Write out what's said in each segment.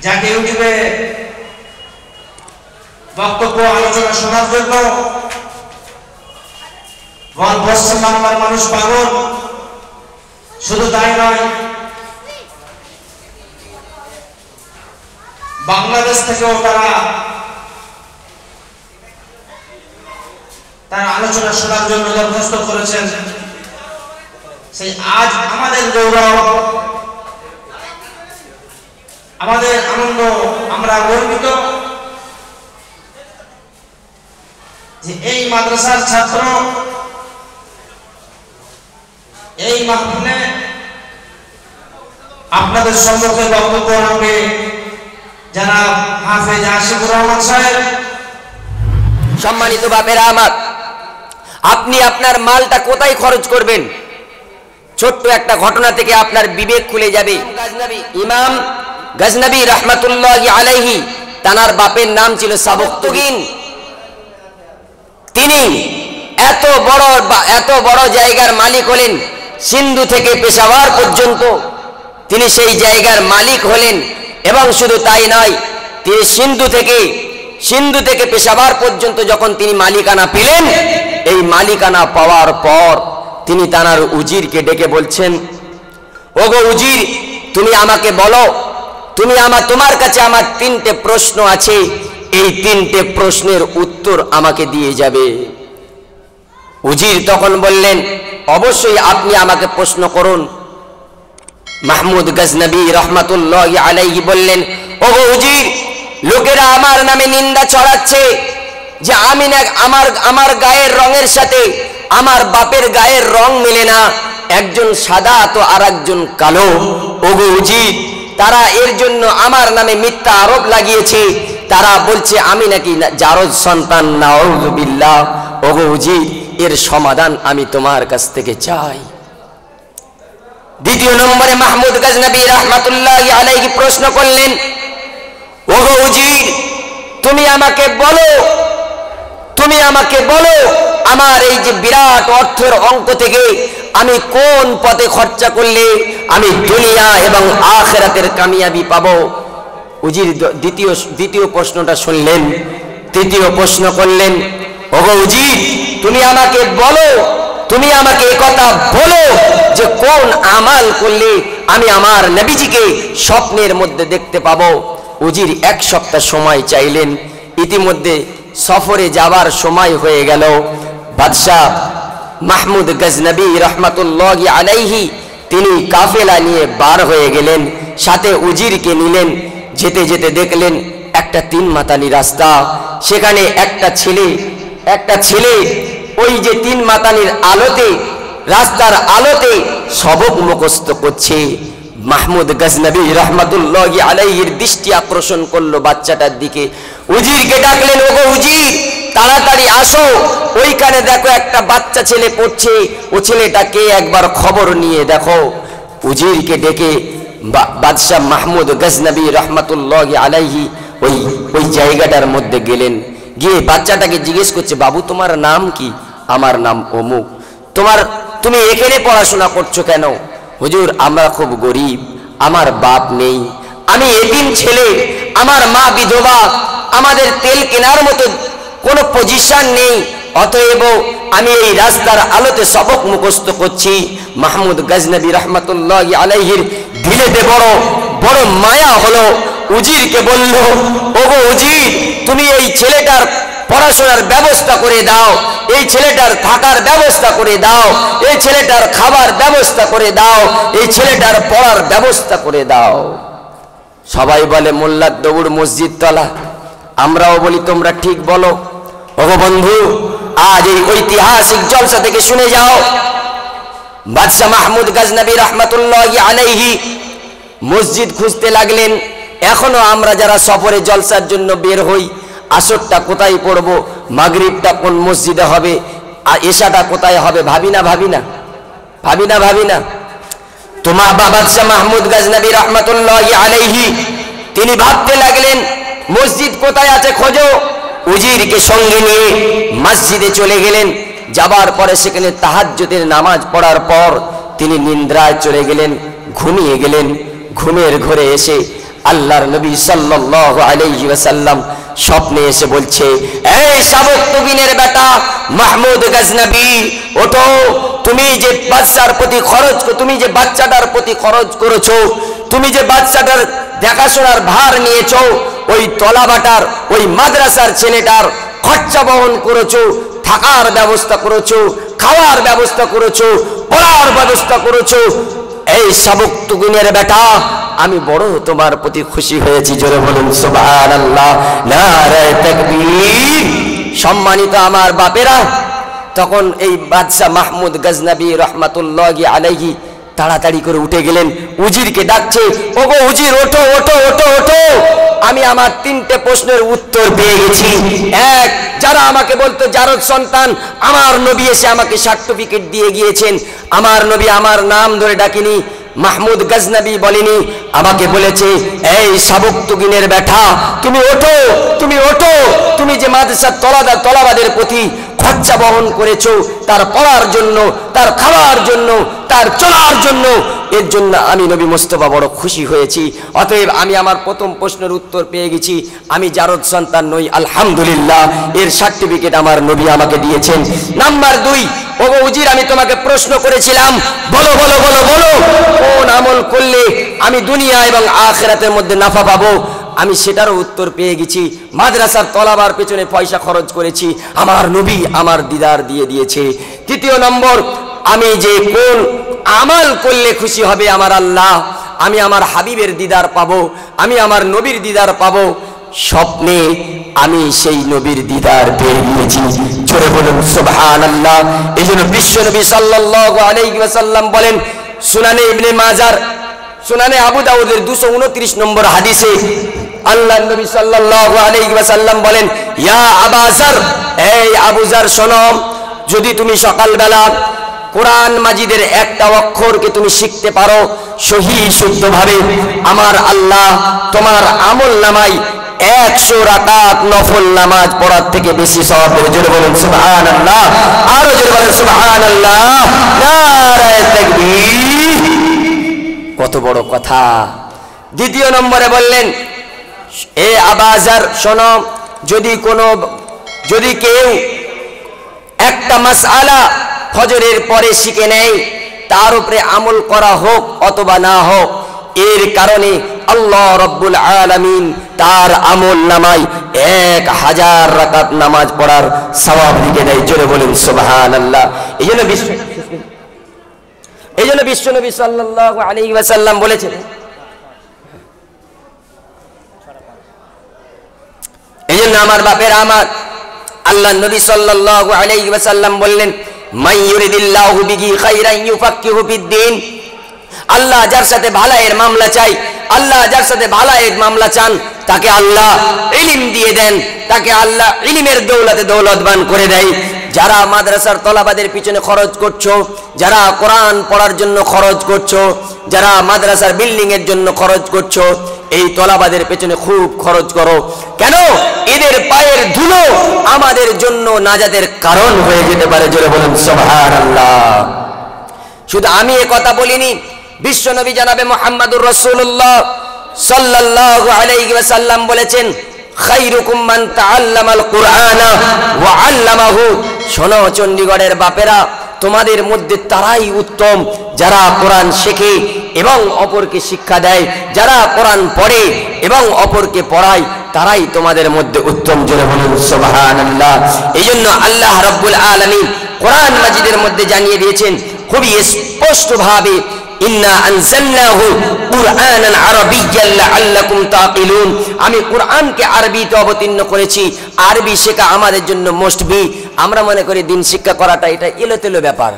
যাকে ইউটিউবে বক্তব্য আলোচনা শোনার জন্য পশ্চিম বাংলার মানুষ পাগল। শুধু তাই নয়, বাংলাদেশ থেকেও তারা আলোচনা শোনার জন্য দরখাস্ত করেছেন। সেই আজ আমাদের গৌরব, আমাদের আনন্দ, আমরা গর্বিত যে এই মাদ্রাসার ছাত্র এই মাহফিলে আপনাদের সম্মুখে বক্তব্য রাখবে জনাব হাফেজ আশিকুর রহমান সাহেব। সম্মানিত বাপেরা আমার, আপনি আপনার মালটা কোথায় খরচ করবেন? ছোট্ট একটা ঘটনা থেকে আপনার বিবেক খুলে যাবে। ইমাম গজনবী রহমতুল্লাহি আলাইহি, তানার বাপের নাম ছিল সাবুকতুগিন। তিনি এত বড় জায়গার মালিক হলেন, সিন্ধু থেকে পেশাওয়ার পর্যন্ত তিনি সেই জায়গার মালিক হলেন। এবং শুধু তাই নয়, তিনি সিন্ধু থেকে পেশাওয়ার পর্যন্ত যখন তিনি মালিকানা পেলেন, এই মালিকানা পাওয়ার পর তিনি তানার উজিরকে ডেকে বলছেন, ওগো উজির, তুমি আমাকে বলো, তোমার কাছে আমার 3টে প্রশ্ন আছে, এই 3টে প্রশ্নের উত্তর আমাকে দিয়ে যাবে। উজির তখন বললেন, অবশ্যই আপনি আমাকে প্রশ্ন করুন। মাহমুদ গজনবী রহমতুল্লাহি আলাইহি বললেন, ওগো উজির, লোকেরা আমার নামে নিন্দা ছড়াচ্ছে যে আমি না আমার গায়ের রঙের সাথে আমার বাপের গায়ের রং মেলে না, একজন সাদা তো আর একজন কালো। ওগো উজির, তারা এর জন্য আমার নামে মিথ্যা আরোপ লাগিয়েছে, তারা বলছে আমি নাকি জারজ সন্তান, নাউযু বিল্লাহ। ওগো উজির, এর সমাধান আমি তোমার কাছ থেকে চাই। দ্বিতীয় নম্বরে মাহমুদ গজনবী রহমতুল্লাহি আলাইহি প্রশ্ন করলেন, ওগো উজির, তুমি আমাকে বলো আমার এই যে বিরাট অর্থের অঙ্ক থেকে আমি কোন পথে খরচা করলে আমি দুনিয়া এবং আখিরাতের কামিয়াবি পাবো। উজির দ্বিতীয় প্রশ্নটা শুনলেন, তৃতীয় প্রশ্ন করলেন, ওগো উজির, তুমি আমাকে এই কথা বলো যে কোন আমাল করলে আমি আমার নবীজিকে স্বপ্নের মধ্যে দেখতে পাবো। উজির 1 সপ্তাহ সময় চাইলেন। ইতিমধ্যে সফরে যাবার সময় হয়ে গেল। বাদশাহ মাহমুদ গজনবী রহমতুল্লাহি আলাইহি তিনি কাফেলা নিয়ে বার হয়ে গেলেন, সাথে উজিরকে নিলেন। যেতে যেতে দেখলেন একটা 3 মাতানি রাস্তা, সেখানে একটা ছেলে ওই যে 3 মাতানির আলোতে, রাস্তার আলোতে সবক মুখস্থ করছে। মাহমুদ গজনবী রহমতুল্লাহি আলাইহির দৃষ্টি আকর্ষণ করলো বাচ্চাটার দিকে। উজিরকে ডাকলেন, ওগো উজির, তাড়াতাড়ি আসো, ওইখানে দেখো একটা বাচ্চা ছেলে পড়ছে, ও ছেলেটাকে একবার খবর নিয়ে দেখো। উজিরকে ডেকে বাদশাহ মাহমুদ গজনবী রহমতুল্লাহি আলাইহি ওই জায়গাটার মধ্যে গেলেন। গিয়ে বাচ্চাটাকে জিজ্ঞেস করছে, বাবু তোমার নাম কি? আমার নাম অমুক। তুমি এখানে পড়াশোনা করছো কেন? হুজুর, আমরা খুব গরিব, আমার বাপ নেই, আমি এতিম ছেলে, আমার মা বিধবা, আমাদের তেল কেনার মতো কোনো পজিশন নেই, অতএব আমি এই রাস্তার আলোতে সবক মুখস্থ করছি। মাহমুদ গজনবী রহমতুল্লাহি আলাইহির দিলেতে বড় মায়া হলো। উজিরকে বলল, ওগো উজির, তুমি এই ছেলেটার পড়াশোনার ব্যবস্থা করে দাও, এই ছেলেটার থাকার ব্যবস্থা করে দাও, এই ছেলেটার খাবার ব্যবস্থা করে দাও, এই ছেলেটার পড়ার ব্যবস্থা করে দাও। সবাই বলে মোল্লার দৌড় মসজিদ তলা। আমরাও বলি তোমরা ঠিক বলো। ওগো বন্ধু, আজ এই ঐতিহাসিক জলসা থেকে শুনে যাও। বাদশাহ মাহমুদ গজনবী রহমতুল্লাহি আলাইহি মসজিদ খুঁজতে লাগলেন। এখনো আমরা যারা সফরে জলসার জন্য বের হই, আসরটা কোথায় পড়বো, মাগরিবটা কোন মসজিদে হবে, আর এশাটা কোথায় হবে, ভাবি না। তোমার বাদশাহ মাহমুদ গজনবী রহমতুল্লাহি আলাইহি তিনি ভাবতে লাগলেন মসজিদ কোথায় আছে খোঁজো। উজিরকে সঙ্গে নিয়ে মসজিদে চলে গেলেন। যাবার পরে সেখানে তাহাজ্জুদের নামাজ পড়ার পর তিনি নিদ্রায় চলে গেলেন, ঘুমিয়ে গেলেন। ঘুমের ঘরে এসে আল্লাহর নবী সাল্লাল্লাহু আলাইহি ওয়াসাল্লাম স্বপ্নে এসে বলছে, এই শাবক তুগিনের বেটা মাহমুদ গজনবী, ওঠো, তুমি যে বাচ্চাটার প্রতি খরচ করেছো, তুমি যে বাচ্চাটার দেখাশোনার ভার নিয়েছো, ওই তলাবাটার ওই মাদ্রাসার ছেলেটার খরচা বহন করেছো, থাকার ব্যবস্থা করেছো, খাওয়ার ব্যবস্থা করেছো, পড়ার ব্যবস্থা করেছো, এই শাবক তুগিনের বেটা, আমি বড় তোমার প্রতি খুশি হয়েছি। জোরে বলুন সুবহানাল্লাহ, নারায়ে তাকবীর। সম্মানিত আমার বাপেরা, তখন এই বাদশাহ মাহমুদ গজনবী রহমাতুল্লাহি আলাইহি তাড়াতাড়ি করে উঠে গেলেন, উজিরকে ডাকছে, ওগো উজির, ওঠো ওঠো ওঠো ওঠো, আমি আমার 3টে প্রশ্নের উত্তর পেয়ে গেছি। এক, যারা আমাকে বলতো জারদ সন্তান, আমার নবী এসে আমাকে সার্টিফিকেট দিয়ে গিয়েছেন। আমার নবী আমার নাম ধরে ডাকিনি, মাহমুদ গজনবী বলেনি, আমাকে বলেছে, এই শাবক তুগিনের বেটা, তুমি ওঠো, তুমি ওঠো, তুমি যে মাদ্রাসার তলাবাদের প্রতি খরচা বহন করেছো, তার পড়ার জন্য, তার খাওয়ার জন্য, তার চলার জন্য, এর জন্য আমি নবী মুস্তাফা বড় খুশি হয়েছি। অতএব আমি আমার প্রথম প্রশ্নের উত্তর পেয়ে গেছি, আমি জারদ সন্তান নই, আলহামদুলিল্লাহ, এর সার্টিফিকেট আমার নবী আমাকে দিয়েছেন। নাম্বার 2, ওগো উজির, আমি তোমাকে প্রশ্ন করেছিলাম, বলো বলো বলো বলো, কোন আমল করলে আমি দুনিয়া এবং আখিরাতের মধ্যে নাফা পাবো? আমি সেটারও উত্তর পেয়ে গেছি। মাদ্রাসার তলাবার পেছনে পয়সা খরচ করেছি, আমার নবী আমার দিদার দিয়ে দিয়েছে। 3 নম্বর, আমি যে কোন আমল করলে খুশি হবে আমার আল্লাহ, আমি আমার হাবিবের দিদার পাবো, আমি আমার নবীর দিদার পাবো। স্বপ্নে আমি সেই নবীর দিদার পেয়ে গিয়েছি। জোরে বলুন সুবহানাল্লাহ। এই জন্য বিশ্ব নবী সাল্লাল্লাহু আলাইহি ওয়াসাল্লাম বলেন, সুনানে ইবনে মাজার, সুনানে আবু দাউদের 229 নম্বর হাদিসে আল্লাহর নবী সাল্লাল্লাহু আলাইহি ওয়াসাল্লাম বলেন, ইয়া আবু যার, এই আবু যার শোনো, যদি তুমি সকালবেলা কোরআন মাজিদের একটা অক্ষরকে তুমি শিখতে পারো সহি শুদ্ধভাবে, আমার আল্লাহ তোমার আমল নামায় 100 রাকাত নফল নামাজ পড়ার থেকে বেশি সওয়াব দেবে। জোরে বলুন সুবহানাল্লাহ, আরো জোরে বলুন সুবহানাল্লাহ, নারায়ে তাকবীর। কত বড় কথা। 2 নম্বরে বললেন, এ আবু যার শোনো, যদি কেউ একটা মাসআলা ফজরের পরে শিখে নেয়, তার উপরে আমল করা হোক অথবা না হোক, এর কারণে আল্লাহ রাব্বুল আলামিন তার আমল নামায় 1000 রাকাত নামাজ পড়ার সওয়াব লিখে দেয়। জোরে বলুন সুবহানাল্লাহ। এই জন্য বিশ্বনবী সাল্লাল্লাহু আলাইহি ওয়াসাল্লাম বলেছেন, এই জন্য আমার বাপের, আমার আল্লাহ নবী সাল্লাল্লাহু আলাইহি ওয়াসাল্লাম বললেন, মান ইউরিদিল্লাহু বিহি খাইরান ইউফাক্কিহু ফিদ্দীন। আল্লাহ যার সাথে ভালাইয়ের মামলা চাই, আল্লাহ যার সাথে ভালাইয়ের মামলা চান, তাকে আল্লাহ ইলম দিয়ে দেন, তাকে আল্লাহ ইলমের দৌলতে দৌলতবান করে দেয়। যারা মাদ্রাসার তলাবাদের পিছনে খরচ করছো, যারা কোরআন পড়ার জন্য খরচ করছো, যারা মাদ্রাসার বিল্ডিং এর জন্য খরচ করছো, এই তলাবাদের পেছনে খুব খরচ করো। কেন? এদের পায়ের ধুলো আমাদের জন্য নাজাতের কারণ হয়ে যেতে পারে। জোরে বলুন সুবহানাল্লাহ। শুধু আমি এ কথা বলিনি, বিশ্বনবী জনাবে মুহাম্মদুর রাসূলুল্লাহ সাল্লাল্লাহু আলাইহি ওয়াসাল্লাম বলেছেন, খায়রুকুম মান তাআল্লামাল কুরআনা ওয়া আল্লামাহু। শোনো চণ্ডীগড়ের বাপেরা, তোমাদের মধ্যে তারাই উত্তম যারা কোরআন শেখে এবং অপরকে শিক্ষা দেয়, যারা কোরআন পড়ে এবং অপরকে পড়ায়, তারাই তোমাদের মধ্যে উত্তম। জোরে বলুন সুবহানাল্লাহ। এই জন্য আল্লাহ রাব্বুল আলামিন কোরআন মাজিদের মধ্যে জানিয়ে দিয়েছেন খুবই স্পষ্টভাবে, ইন্না আনজালনাহু কুরআনান আরাবিয়্যান লাআল্লাকুম তাকিলুন। আমি কোরআনকে আরবিতে অবতীর্ণ করেছি, আরবি শেখা আমাদের জন্য মোস্ট বি। আমরা মনে করি দিন শিক্ষা করাটা এটা এলোতেলো ব্যাপার,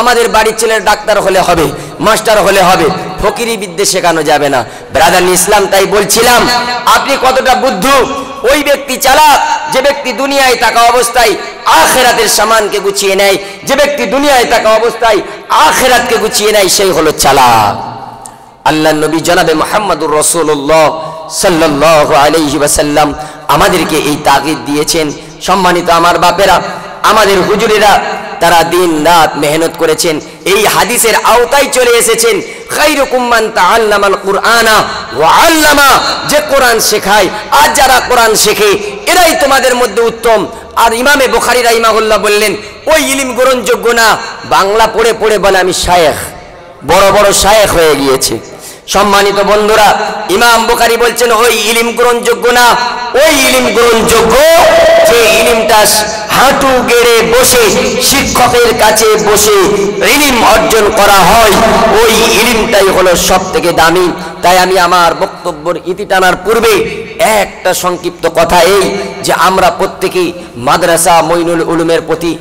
আমাদের বাড়ির ছেলের ডাক্তার হলে হবে, মাস্টার হলে হবে, ফকিরি বিদ্যে শেখানো যাবে না। ব্রাদার ইসলাম, তাই বলছিলাম, আপনি কতটা বুদ্ধু ওই ব্যক্তি চালাক যে ব্যক্তি দুনিয়ায় থাকা অবস্থায় আখিরাতের সামানকে গুছিয়ে নেয়, যে ব্যক্তি দুনিয়ায় থাকা অবস্থায় আখিরাতকে গুছিয়ে নেয়, সেই হলো চালাক। আল্লাহর নবী জনাবে মুহাম্মদুর রাসূলুল্লাহ সাল্লাল্লাহু আলাইহি ওয়াসাল্লাম আমাদেরকে এই তাগিদ দিয়েছেন। সম্মানিত আমার বাপেরা, আমাদের হুজুরেরা তারা দিন রাত মেহনত করেছেন, এই হাদিসের আওতায় চলে এসেছেন। খায়রুকুম মান তাআল্লামাল কুরআনা ওয়া আল্লামা, যে কোরআন শেখায় আর যারা কোরআন শেখে এরাই তোমাদের মধ্যে উত্তম। আর ইমামে বুখারী রাহিমাহুল্লাহ বললেন, ওই ইলম গ্রহণযোগ্য না, বাংলা পড়ে পড়ে বলে আমি শায়েখ, বড় বড় শায়েখ হয়ে গিয়েছে। সম্মানিত বন্ধুরা, ইমাম বুখারী বলছেন ওই ইলম গ্রহণযোগ্য না, ওই ইলম গ্রহণযোগ্য যে ইলমটা হাঁটু গেড়ে বসে শিক্ষকের কাছে বসে ইলম অর্জন করা হয়, ওই ইলমটাই হলো সব থেকে দামি। তাই আমি আমার বক্তব্যের ইতি টানার পূর্বে একটা সংক্ষিপ্ত কথা এই যে আমরা প্রত্যেকেই মাদ্রাসা মঈনুল উলুমের প্রতি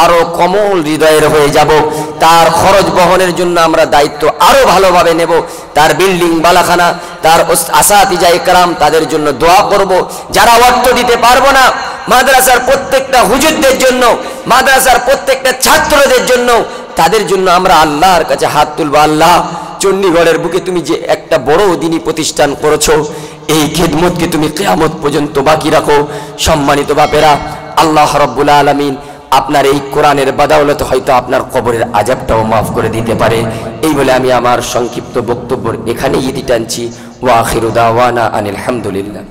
আরো কমল হৃদয়ের হয়ে যাব। তার খরচ বহনের জন্য আমরা দায়িত্ব আরো ভালোভাবে নেব। তার বিল্ডিং বালাখানা, তার আসাতিজা ইকরাম, তাদের জন্য দোয়া করব। যারা অর্থ দিতে পারবো না, মাদ্রাসার প্রত্যেকটা হুজুরদের জন্য, মাদ্রাসার প্রত্যেকটা ছাত্রদের জন্য, তাদের জন্য আমরা আল্লাহর কাছে হাত তুলবো। আল্লাহ, চণ্ডীগড়ের বুকে তুমি যে একটা বড় দিনী প্রতিষ্ঠান করেছো, এই খিদমতকে তুমি কিয়ামত পর্যন্ত বাকি রাখো। সম্মানিত বাপেরা, আল্লাহ রাব্বুল আলামিন আপনার এই কোরআনের বাদাওলতে হয়তো আপনার কবরের আযাবটাও মাফ করে দিতে পারে। এই বলে আমি আমার সংক্ষিপ্ত বক্তব্য এখানেই ইতি টানছি। ওয়া আখিরু দাওয়ানা আনিল হামদুলিল্লাহ।